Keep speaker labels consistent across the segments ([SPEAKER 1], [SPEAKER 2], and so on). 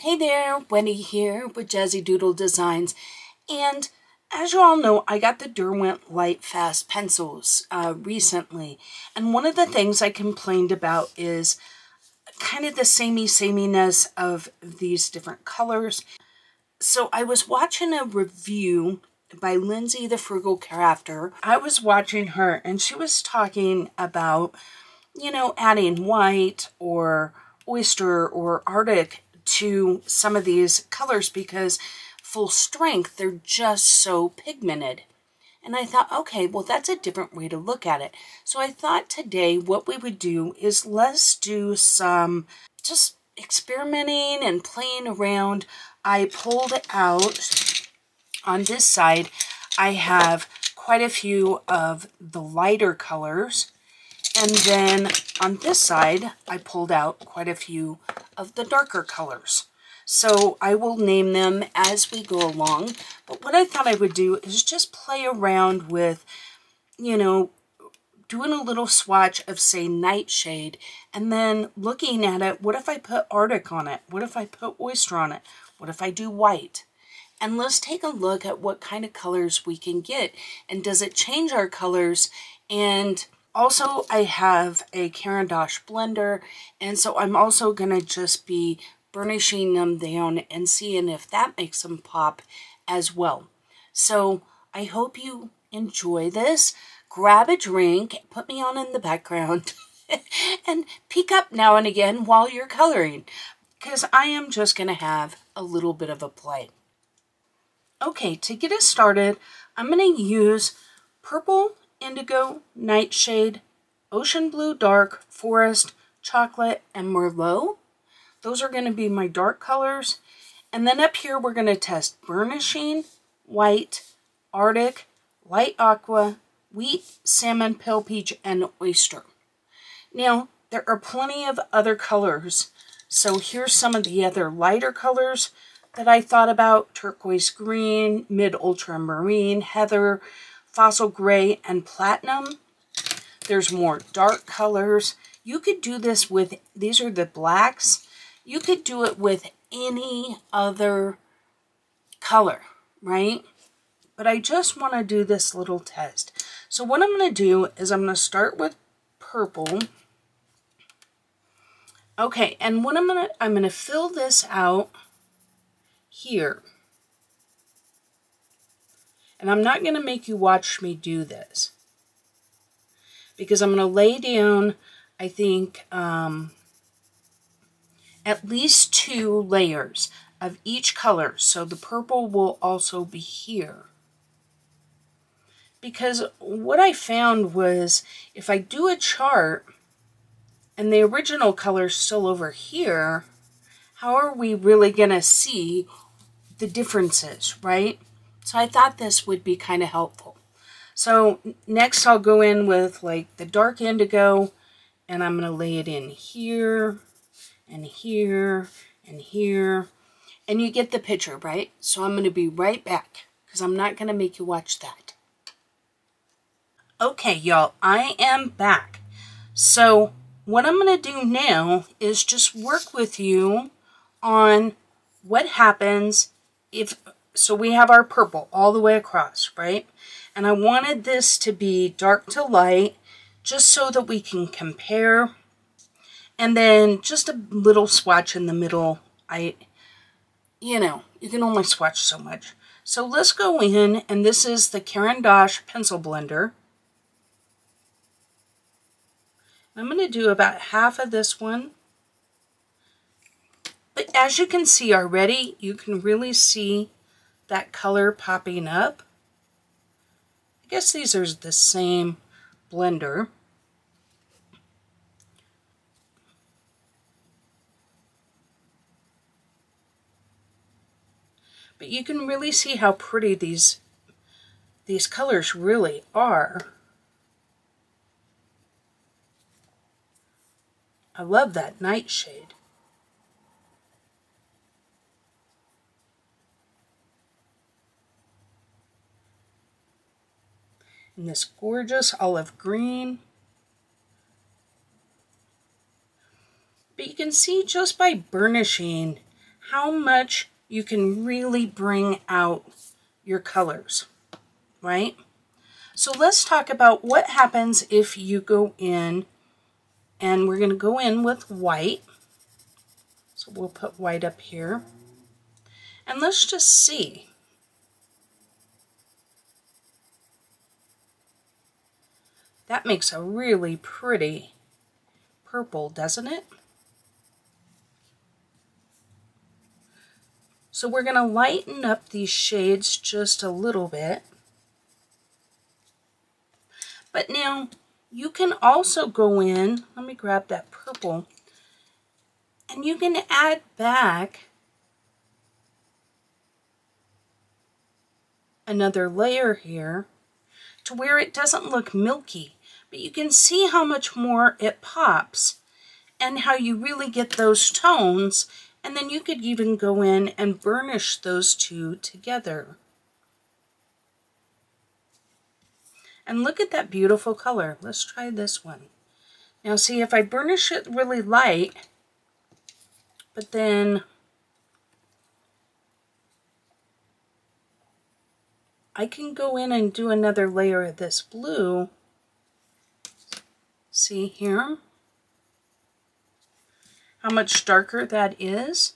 [SPEAKER 1] Hey there, Wendy here with Jazzydoodledesigns, and as you all know, I got the Derwent Lightfast pencils recently, and one of the things I complained about is kind of the sameness of these different colors. So I was watching a review by Lindsay the Frugal Crafter. I was watching her, and she was talking about, adding white or oyster or Arctic to some of these colors because full strength, they're just so pigmented. And I thought, okay, well, that's a different way to look at it. So I thought today what we would do is let's do some just experimenting and playing around. I pulled out on this side, I have quite a few of the lighter colors. And then on this side, I pulled out quite a few of the darker colors. So I will name them as we go along. But what I thought I would do is just play around with, doing a little swatch of, say, Nightshade. And then looking at it, what if I put Arctic on it? What if I put Oyster on it? What if I do white? And let's take a look at what kind of colors we can get. And does it change our colors? And also, I have a Ken Pratt blender, and so I'm also going to just be burnishing them down and seeing if that makes them pop as well. So I hope you enjoy this. Grab a drink, put me on in the background, and peek up now and again while you're coloring, because I am just going to have a little bit of a play. Okay, to get us started, I'm going to use Purple, Indigo, Nightshade, Ocean Blue Dark, Forest, Chocolate, and Merlot. Those are going to be my dark colors. And then up here we're going to test Burnishing, White, Arctic, Light Aqua, Wheat, Salmon, Pale Peach, and Oyster. Now, there are plenty of other colors. So here's some of the other lighter colors that I thought about. Turquoise Green, Mid Ultramarine, Heather, Fossil Gray, and Platinum. There's more dark colors. You could do this with, these are the blacks. You could do it with any other color, right? But I just want to do this little test. So what I'm going to do is I'm going to start with purple. Okay, and what I'm going to fill this out here. And I'm not going to make you watch me do this, because I'm going to lay down, I think, at least 2 layers of each color. So the purple will also be here. Because what I found was if I do a chart and the original color is still over here, how are we really going to see the differences, right? So I thought this would be kind of helpful. So next I'll go in with like the dark indigo, and I'm going to lay it in here and here and here. And you get the picture, right? So I'm going to be right back because I'm not going to make you watch that. Okay, y'all, I am back. So what I'm going to do now is just work with you on what happens if... So we have our purple all the way across, right? And I wanted this to be dark to light, just so that we can compare. And then just a little swatch in the middle. You can only swatch so much. So let's go in, and this is the Ken Pratt pencil blender. I'm going to do about half of this one. But as you can see already, you can really see that color popping up. I guess these are the same blender. But you can really see how pretty these colors really are. I love that Nightshade. And this gorgeous olive green. But you can see just by burnishing how much you can really bring out your colors, right? So let's talk about what happens if you go in, and we're going to go in with white. So we'll put white up here. And let's just see. That makes a really pretty purple, doesn't it? So we're going to lighten up these shades just a little bit. But now you can also go in, let me grab that purple, and you can add back another layer here to where it doesn't look milky, but you can see how much more it pops and how you really get those tones. And then you could even go in and burnish those two together. And look at that beautiful color. Let's try this one. Now see, if I burnish it really light, but then I can go in and do another layer of this blue. See here? How much darker that is.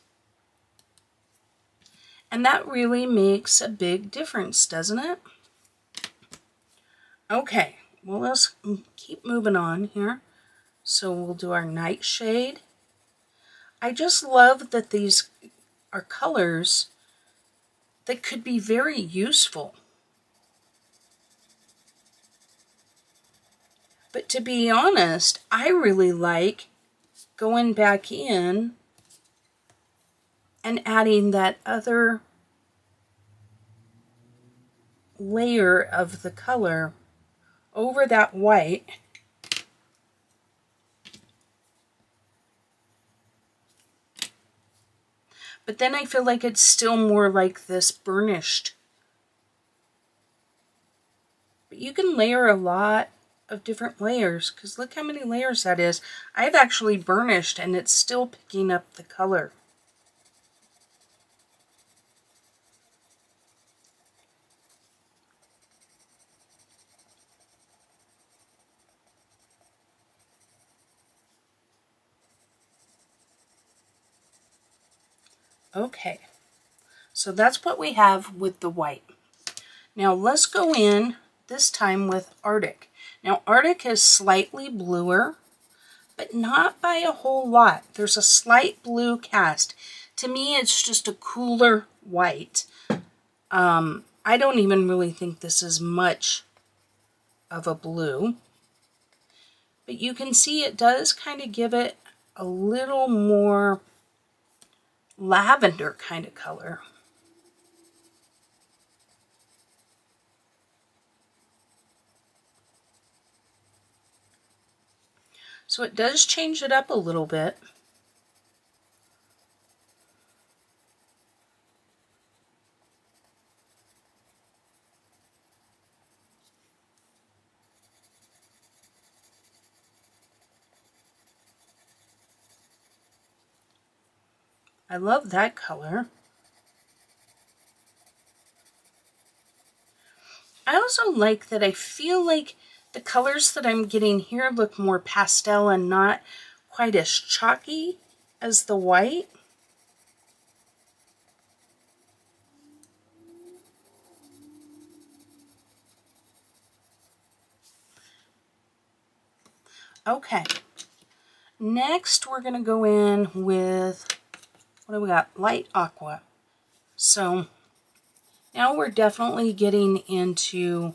[SPEAKER 1] And that really makes a big difference, doesn't it? Okay, well, let's keep moving on here. So we'll do our nightshade. I just love that these are colors that could be very useful. But to be honest, I really like going back in and adding that other layer of the color over that white. But then I feel like it's still more like this burnished. But you can layer a lot of different layers, because look how many layers that is. I've actually burnished and it's still picking up the color. Okay, so that's what we have with the white. Now let's go in this time with Arctic. Now Arctic is slightly bluer, but not by a whole lot. There's a slight blue cast. To me, it's just a cooler white. I don't even really think this is much of a blue. But you can see it does kind of give it a little more lavender kind of color. So it does change it up a little bit. I love that color. I also like that I feel like the colors that I'm getting here look more pastel and not quite as chalky as the white. Okay, next we're going to go in with, what do we got? Light aqua. So now we're definitely getting into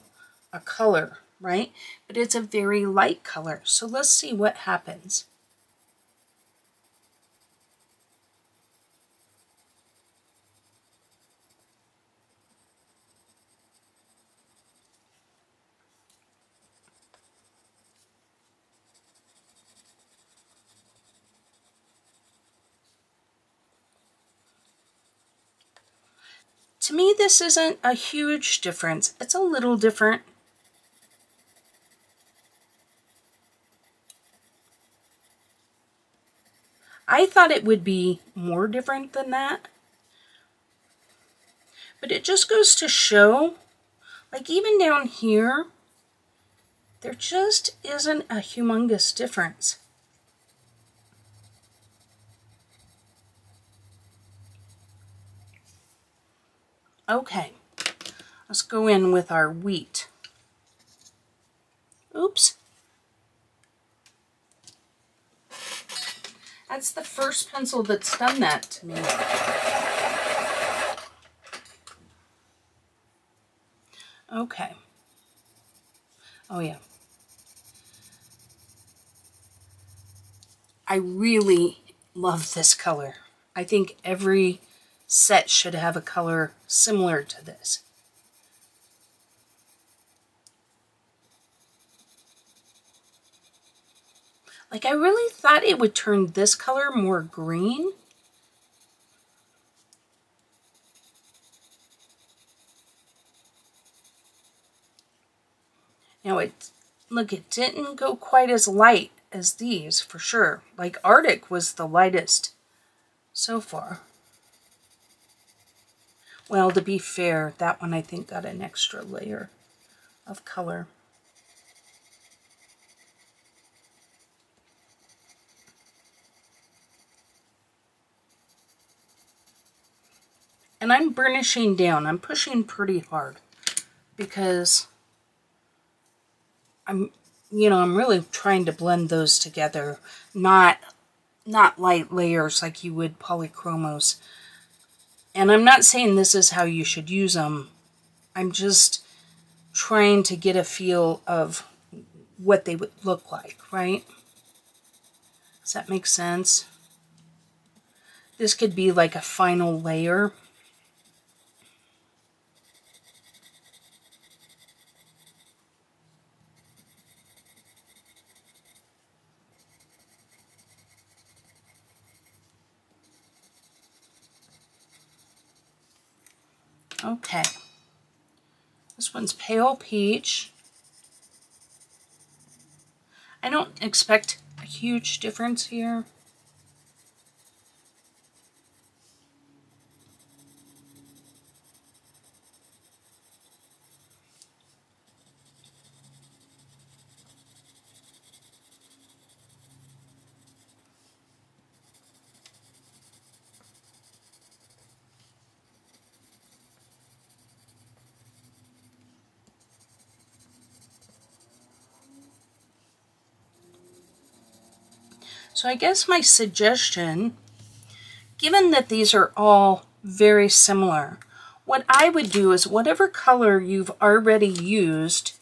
[SPEAKER 1] a color, right? But it's a very light color. So let's see what happens. To me, this isn't a huge difference. It's a little different. I thought it would be more different than that, But it just goes to show, like even down here, there just isn't a humongous difference. Okay, let's go in with our wheat. Oops. That's the first pencil that's done that to me. Okay. Oh yeah. I really love this color. I think every set should have a color similar to this. Like, I really thought it would turn this color more green. Now look, it didn't go quite as light as these for sure. Like Arctic was the lightest so far. Well, to be fair, that one I think got an extra layer of color. And I'm burnishing down. I'm pushing pretty hard because I'm really trying to blend those together, not light layers like you would polychromos. And I'm not saying this is how you should use them. I'm just trying to get a feel of what they would look like, right? Does that make sense? This could be like a final layer. Okay, this one's pale peach. I don't expect a huge difference here. So I guess my suggestion, given that these are all very similar, what I would do is whatever color you've already used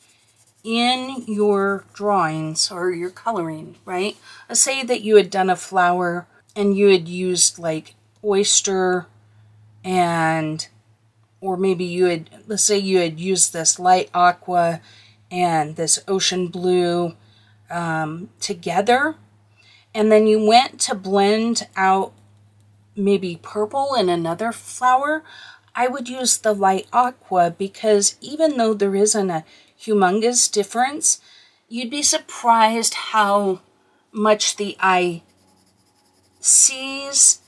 [SPEAKER 1] in your drawings or your coloring, right? Let's say that you had done a flower and you had used like oyster or maybe let's say you had used this light aqua and this ocean blue together. And then you went to blend out maybe purple in another flower, I would use the light aqua because even though there isn't a humongous difference, you'd be surprised how much the eye sees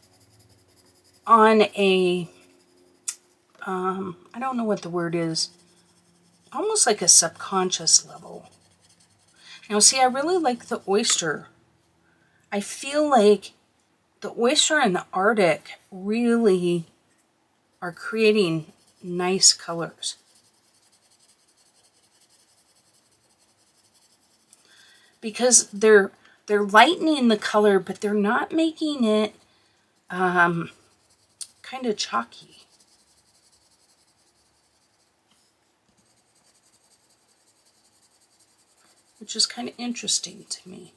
[SPEAKER 1] on a, I don't know what the word is, almost like a subconscious level. Now see, I really like the oyster. I feel like the oyster and the Arctic really are creating nice colors. Because they're lightening the color, but they're not making it kind of chalky. Which is kind of interesting to me.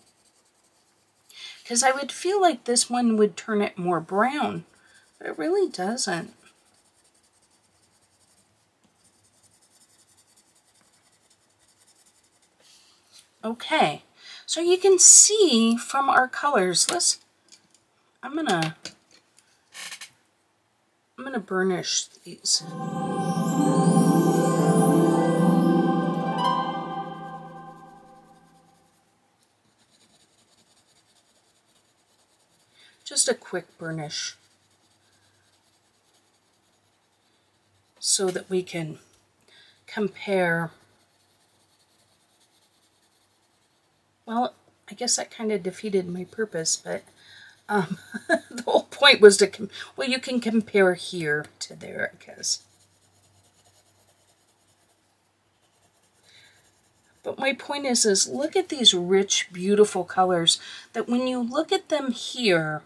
[SPEAKER 1] Because I would feel like this one would turn it more brown, but it really doesn't. Okay, so you can see from our colors, I'm gonna burnish these. Just a quick burnish. so that we can compare. Well, I guess that kind of defeated my purpose, but the whole point was to, well, you can compare here to there, I guess. But my point is look at these rich, beautiful colors that when you look at them here,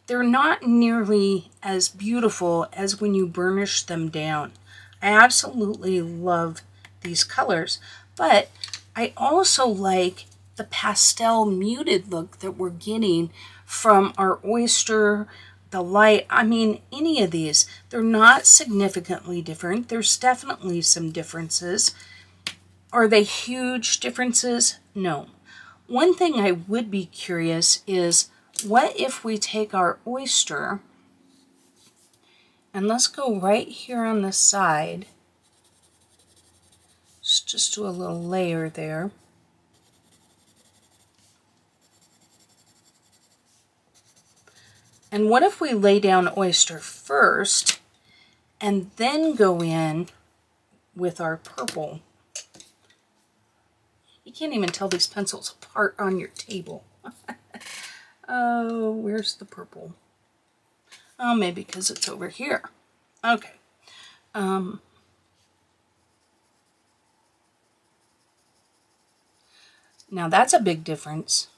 [SPEAKER 1] they're not nearly as beautiful as when you burnish them down. I absolutely love these colors, but I also like the pastel muted look that we're getting from our oyster, the light. I mean, any of these, they're not significantly different. There's definitely some differences. Are they huge differences? No. One thing I would be curious is, what if we take our oyster, and let's go right here on the side. Let's just do a little layer there. And what if we lay down oyster first and then go in with our purple? You can't even tell these pencils apart on your table. Oh, where's the purple? Oh, maybe because it's over here. Okay. Now that's a big difference.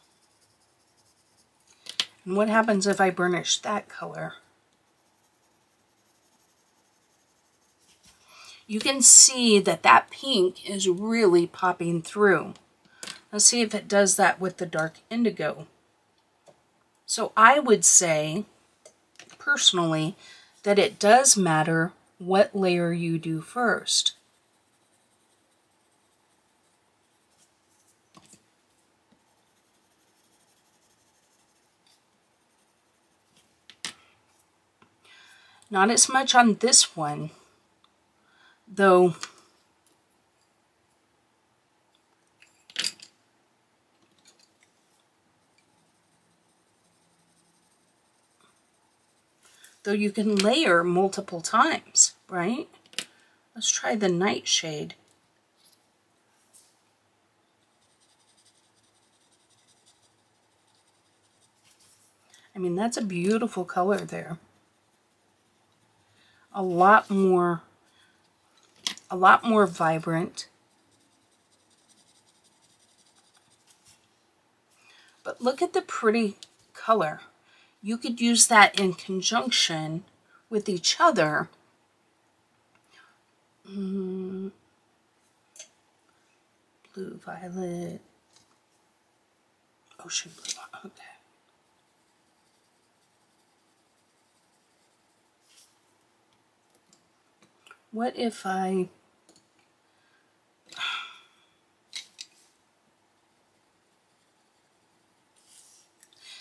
[SPEAKER 1] And what happens if I burnish that color? You can see that that pink is really popping through. Let's see if it does that with the dark indigo. So I would say, personally, that it does matter what layer you do first. Not as much on this one, though. Though you can layer multiple times, right? Let's try the nightshade. I mean, that's a beautiful color there. A lot more vibrant. But look at the pretty color. You could use that in conjunction with each other. Blue, violet, ocean blue, okay. What if I...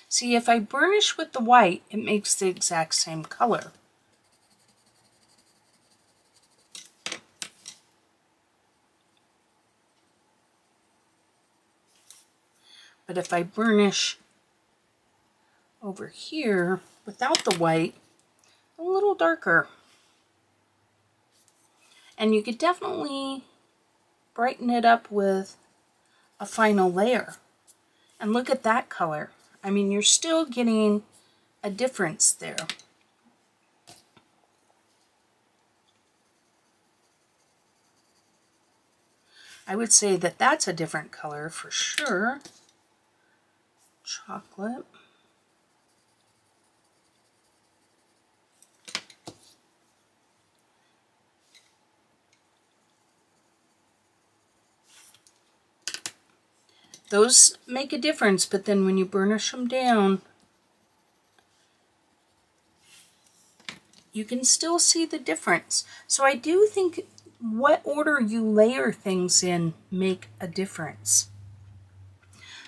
[SPEAKER 1] See, if I burnish with the white, it makes the exact same color. But if I burnish over here without the white, a little darker. And you could definitely brighten it up with a final layer. And look at that color. I mean, you're still getting a difference there. I would say that that's a different color for sure. Chocolate. Those make a difference, but then when you burnish them down, you can still see the difference. So I do think what order you layer things in make a difference.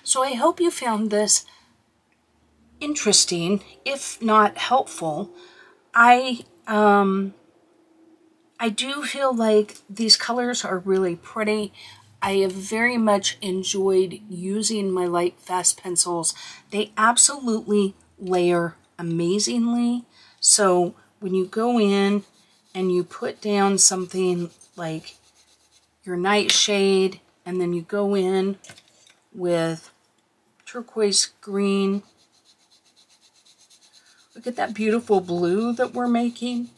[SPEAKER 1] So I hope you found this interesting, if not helpful. I do feel like these colors are really pretty. I have very much enjoyed using my Lightfast pencils. They absolutely layer amazingly. So when you go in and you put down something like your nightshade, and then you go in with turquoise green. Look at that beautiful blue that we're making,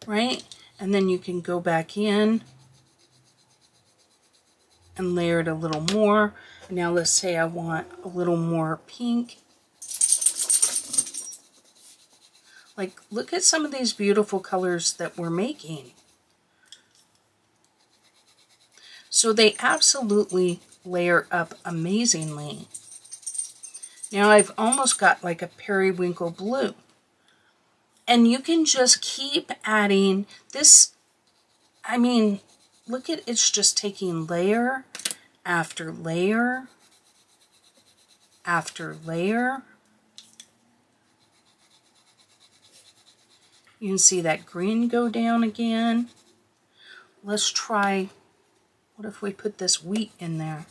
[SPEAKER 1] right? And then you can go back in and layer it a little more. Now let's say I want a little more pink. Like, look at some of these beautiful colors that we're making. So they absolutely layer up amazingly. Now I've almost got like a periwinkle blue. And you can just keep adding this. I mean, look at it's just taking layer after layer after layer. You can see that green go down again. Let's try, what if we put this wheat in there?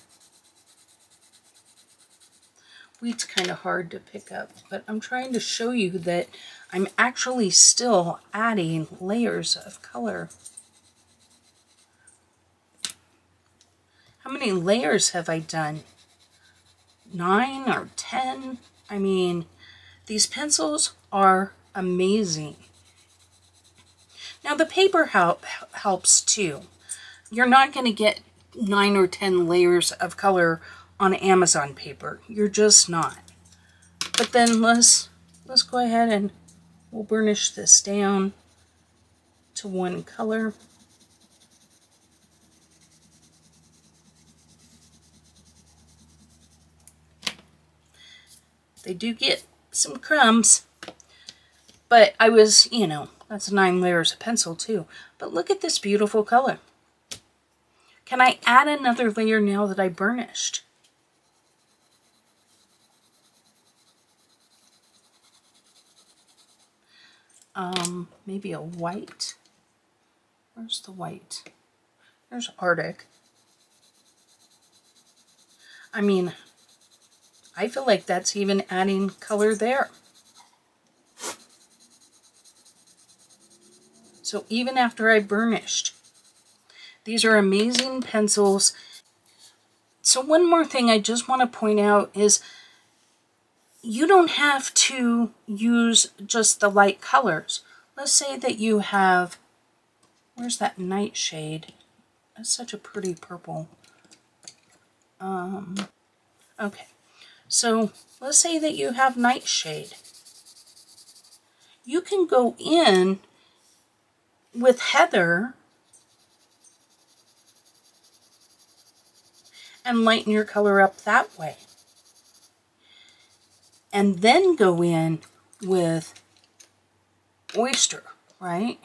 [SPEAKER 1] Wheat's kind of hard to pick up, but I'm trying to show you that I'm actually still adding layers of color. How many layers have I done? 9 or 10? I mean, these pencils are amazing. Now the paper helps too. You're not going to get 9 or 10 layers of color on Amazon paper. You're just not. But then let's go ahead and we'll burnish this down to one color. They do get some crumbs, but I was, you know, that's 9 layers of pencil too. But look at this beautiful color. Can I add another layer now that I burnished? Maybe a white. Where's the white? There's Arctic. I mean, I feel like that's even adding color there. So even after I burnished, these are amazing pencils. So one more thing I just want to point out is you don't have to use just the light colors. Let's say that you have, where's that nightshade? That's such a pretty purple. Okay, so let's say that you have nightshade. You can go in with heather and lighten your color up that way. And then go in with oyster, right?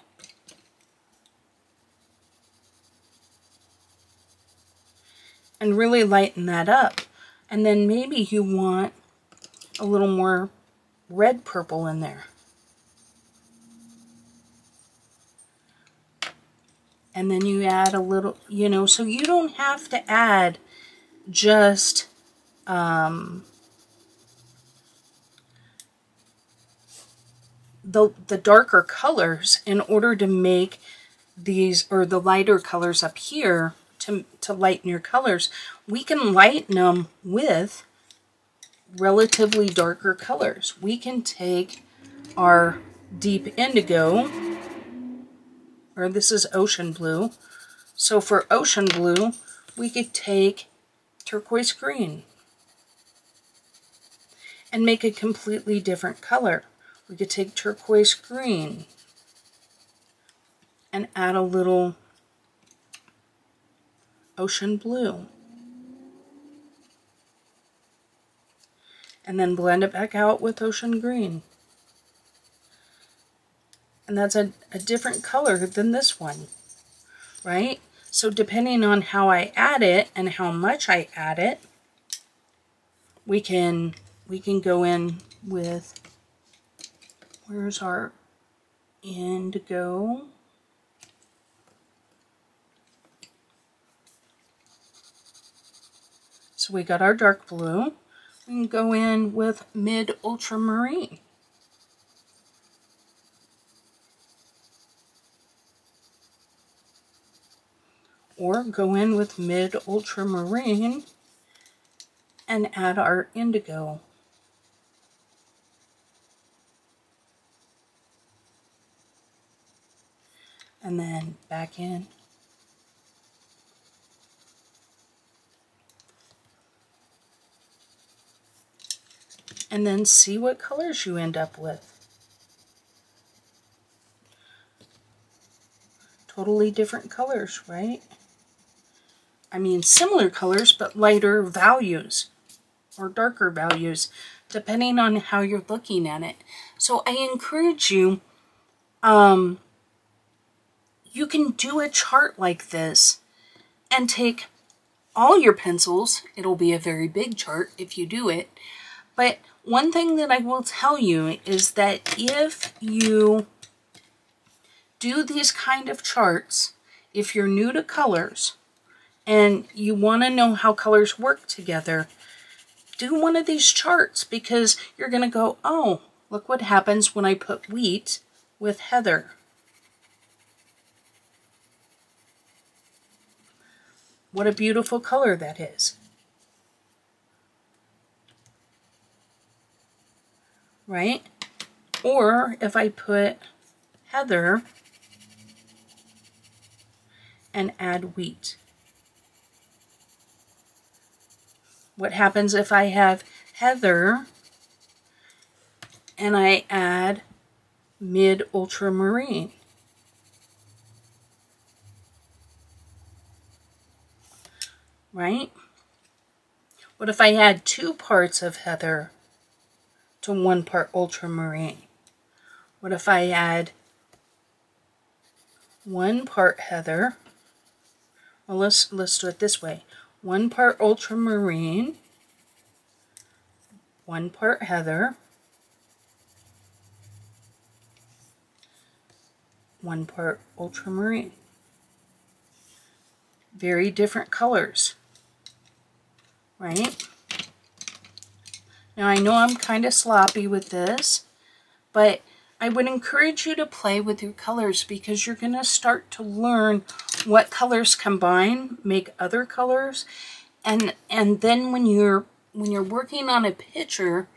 [SPEAKER 1] And really lighten that up. And then maybe you want a little more red purple in there. And then you add a little, you know, so you don't have to add just the darker colors in order to make these, or the lighter colors up here to lighten your colors. We can lighten them with relatively darker colors. We can take our deep indigo, or this is ocean blue. So for ocean blue, we could take turquoise green and make a completely different color. We could take turquoise green and add a little ocean blue. And then blend it back out with ocean green. And that's a different color than this one, right? So depending on how I add it and how much I add it, we can go in with, where's our indigo? So we got our dark blue. We can go in with mid ultramarine. or go in with mid ultramarine and add our indigo. And then back in. And then see what colors you end up with. Totally different colors, right? I mean, similar colors, but lighter values or darker values, depending on how you're looking at it. So I encourage you, you can do a chart like this and take all your pencils. It'll be a very big chart if you do it. But one thing that I will tell you is that if you do these kind of charts, if you're new to colors and you want to know how colors work together, do one of these charts, because you're going to go, oh, look what happens when I put wheat with heather. What a beautiful color that is. Right? Or if I put heather and add wheat. What happens if I have heather and I add mid ultramarine? Right? What if I add 2 parts of heather to 1 part ultramarine? What if I add 1 part heather? Well, let's do it this way. 1 part ultramarine, 1 part heather, 1 part ultramarine. Very different colors, right? Now I know I'm kind of sloppy with this, but I would encourage you to play with your colors, because you're going to start to learn what colors combine, make other colors, and then when you're working on a picture,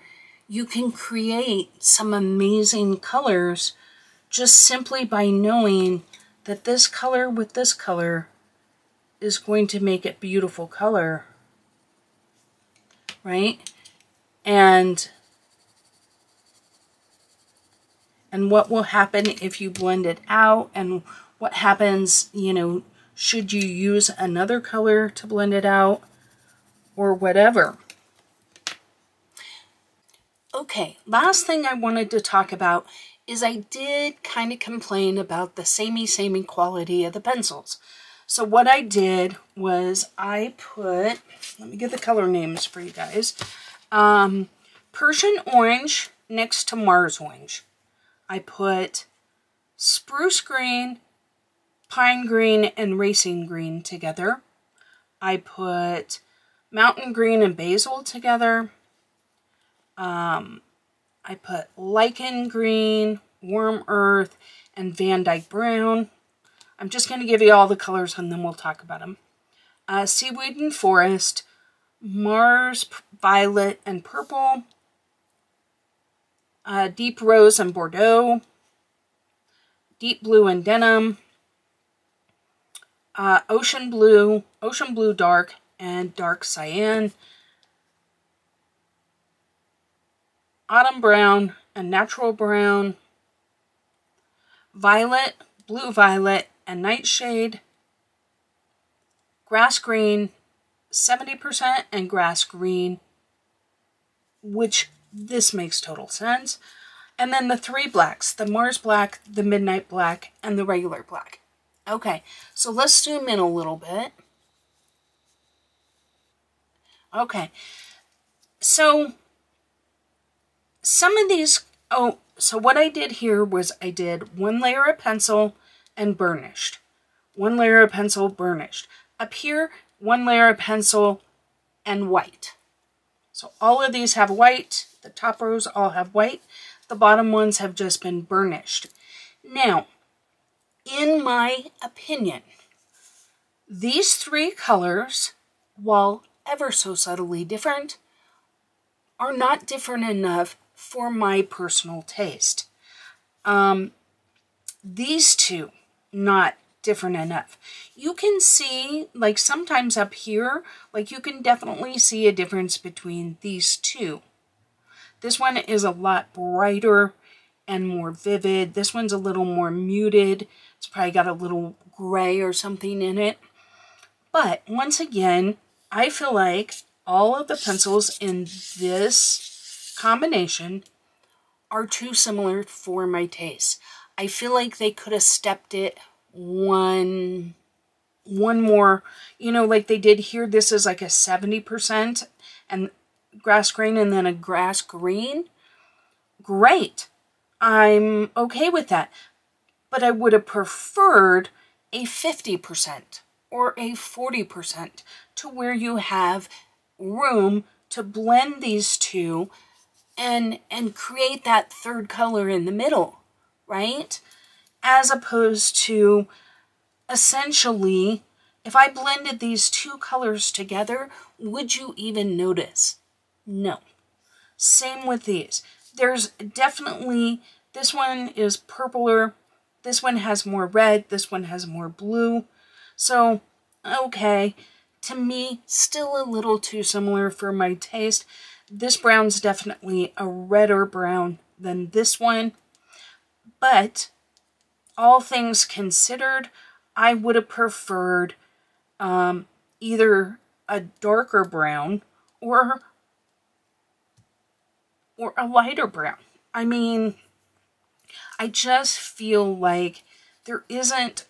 [SPEAKER 1] you can create some amazing colors just simply by knowing that this color with this color is going to make it beautiful color, right? And what will happen if you blend it out, and what happens, you know, should you use another color to blend it out or whatever. Okay, last thing I wanted to talk about is I did kind of complain about the samey quality of the pencils. So what I did was I put, let me get the color names for you guys, Persian orange next to Mars orange. I put spruce green, pine green, and racing green together. I put mountain green and basil together. I put lichen green, warm earth, and Van Dyke brown. I'm just going to give you all the colors and then we'll talk about them. Seaweed and forest, Mars violet and purple, deep rose and Bordeaux, deep blue and denim, ocean blue dark, and dark cyan, autumn brown and natural brown, violet, blue violet, and nightshade, grass green, 70%, and grass green, which this makes total sense. And then the 3 blacks, the Mars black, the midnight black, and the regular black. Okay, so let's zoom in a little bit. Okay, so some of these, so what I did here was I did 1 layer of pencil and burnished. 1 layer of pencil, burnished. Up here, 1 layer of pencil and white. So all of these have white. The top rows all have white. The bottom ones have just been burnished. Now, in my opinion, These three colors, while ever so subtly different, are not different enough for my personal taste. These two, not different enough. You can see, like sometimes up here, like you can definitely see a difference between these two. This one is a lot brighter and more vivid. This one's a little more muted. It's probably got a little gray or something in it. But once again, I feel like all of the pencils in this combination are too similar for my taste. I feel like they could have stepped it one more, you know, like they did here. This is like a 70% and grass green and then a grass green. Great. I'm okay with that. But I would have preferred a 50% or a 40% to where you have room to blend these two and create that third color in the middle, right? As opposed to essentially, if I blended these two colors together, would you even notice? No. Same with these. There's definitely, this one is purpler, this one has more red, this one has more blue. So, okay, to me, still a little too similar for my taste. This brown's definitely a redder brown than this one. But, all things considered, I would have preferred either a darker brown or a lighter brown. I mean, I just feel like there isn't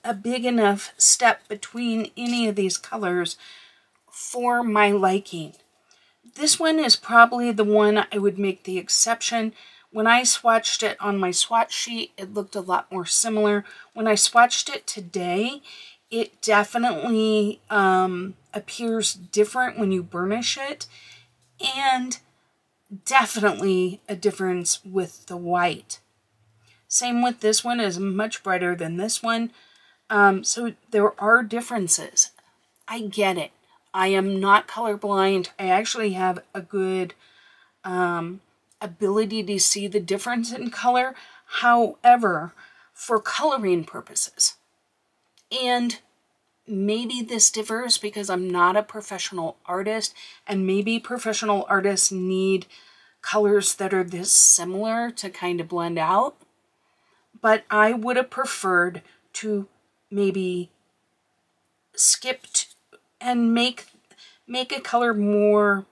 [SPEAKER 1] a big enough step between any of these colors for my liking. This one is probably the one I would make the exception. When I swatched it on my swatch sheet, it looked a lot more similar. When I swatched it today, it definitely appears different when you burnish it, and definitely a difference with the white. Same with this one, is much brighter than this one. So there are differences. I get it. I am not colorblind. I actually have a good ability to see the difference in color. However, for coloring purposes, and maybe this differs because I'm not a professional artist, and maybe professional artists need colors that are this similar to kind of blend out. But I would have preferred to maybe skip and make a color more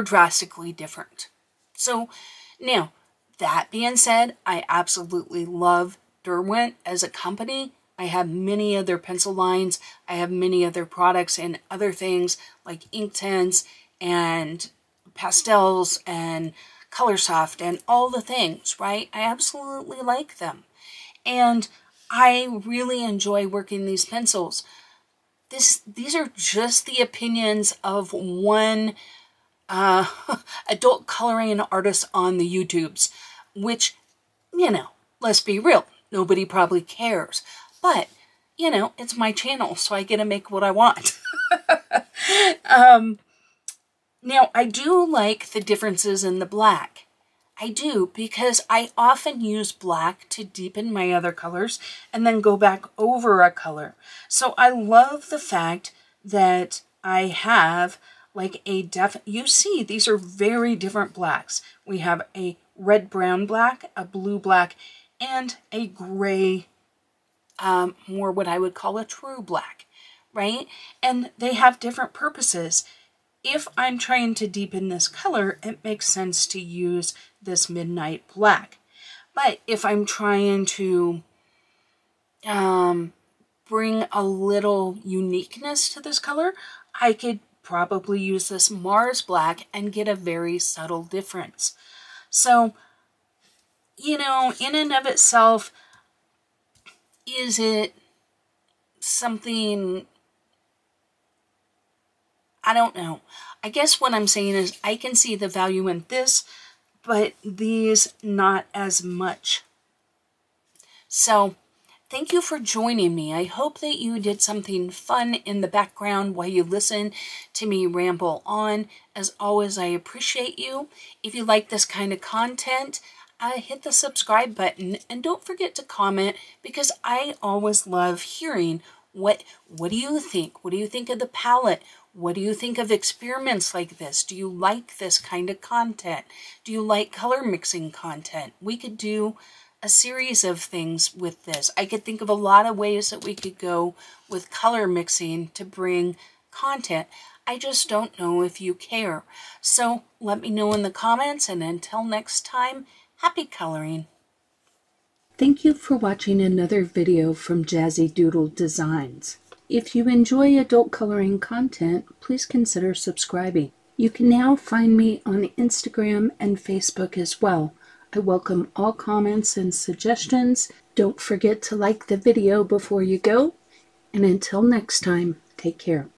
[SPEAKER 1] drastically different. So now, that being said, I absolutely love Derwent as a company. I have many other pencil lines. I have many other products and other things like ink tints and pastels and Colorsoft and all the things, right? I absolutely like them. And I really enjoy working these pencils. These are just the opinions of one adult coloring artist on the YouTubes, which, you know, let's be real, nobody probably cares. But, you know, it's my channel, so I get to make what I want. Now, I do like the differences in the black. I do, because I often use black to deepen my other colors and then go back over a color. So I love the fact that I have like a you see, these are very different blacks. We have a red-brown black, a blue black, and a gray, more what I would call a true black, right? And they have different purposes. If I'm trying to deepen this color, it makes sense to use this midnight black. But if I'm trying to bring a little uniqueness to this color, I could probably use this Mars black and get a very subtle difference. So, you know, in and of itself, is it something, I don't know. I guess what I'm saying is I can see the value in this, but these not as much. So Thank you for joining me. I hope that you did something fun in the background while you listen to me ramble on. As always, I appreciate you. If you like this kind of content, hit the subscribe button and don't forget to comment, because I always love hearing what do you think? What do you think of the palette? What do you think of experiments like this? Do you like this kind of content? Do you like color mixing content? We could do a series of things with this. I could think of a lot of ways that we could go with color mixing to bring content. I just don't know if you care. So let me know in the comments, and until next time, happy coloring. Thank you for watching another video from Jazzydoodledesigns. If you enjoy adult coloring content, please consider subscribing. You can now find me on Instagram and Facebook as well. I welcome all comments and suggestions. Don't forget to like the video before you go. And until next time, take care.